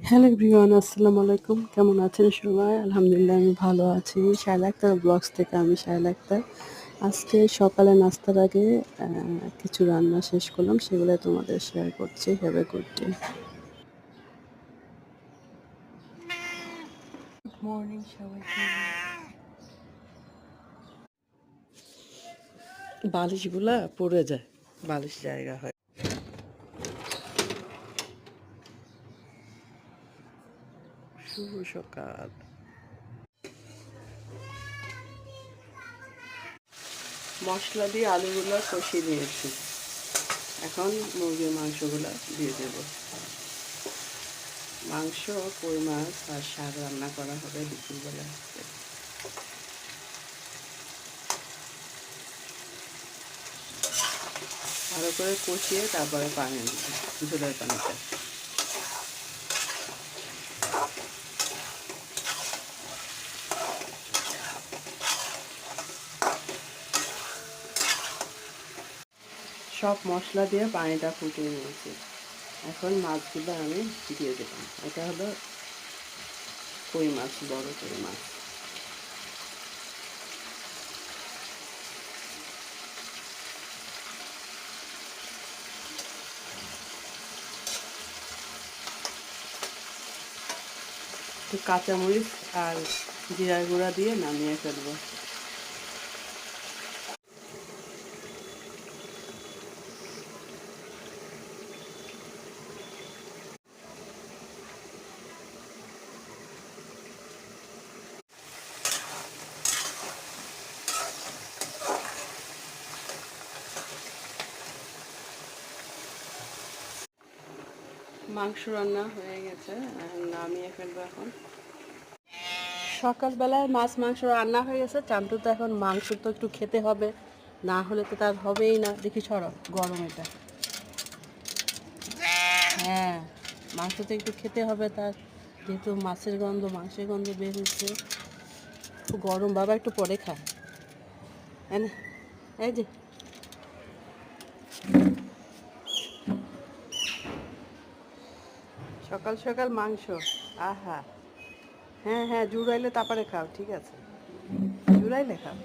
Hello everyone, আসসালামু আলাইকুম। কেমন আছেন সবাই? আলহামদুলিল্লাহ আমি ভালো আছি। শায়লা আক্তার ব্লগস থেকে আমি শায়লা আক্তার। আজকে সকালে নাস্তার আগে কিছু রান্না শেষ করলাম, সেগুলো তোমাদের শেয়ার করছি। Have a good day. Good morning সবাইকে। বালিশগুলা পড়ে যায়, বালিশ জায়গা হয়। শুভ সকাল। মশলা দিয়ে আলুগুলো কষিয়ে নিয়েছি, এখন মুরগির মাংসগুলো দিয়ে দেব। মাংস, কই মাছ আর শাক রান্না করা হবে দুপুরবেলা। ভালো করে কষিয়ে তারপরে পানি দিচ্ছি, ঝোলের পানিতে। সব মশলা দিয়ে পানিটা ফুটিয়ে নিয়েছি, এখন মাছগুলো আমি দিয়ে দিলাম। এটা হলো কই মাছ, বড় কই মাছ। একটু কাঁচামরিচ আর জিরার গুঁড়া দিয়ে নামিয়ে ফেলবো। মাংস রান্না হয়ে গেছে, নামিয়ে ফেলবো এখন। সকালবেলায় মাছ মাংস রান্না হয়ে গেছে। চান্টু তো এখন মাংস তো একটু খেতে হবে, না হলে তো তার হবেই না। দেখি ছড়ো, গরম এটা। হ্যাঁ, মাংস তো একটু খেতে হবে তার, যেহেতু মাছের গন্ধ, মাংসের গন্ধ বের হচ্ছে। গরম বাবা, একটু পরে খা। হ্যাঁ না, এই যে সকাল সকাল মাংস। আহা, হ্যাঁ হ্যাঁ, জুড়াইলে তারপরে খাও, ঠিক আছে? জুড়াইলে খাও।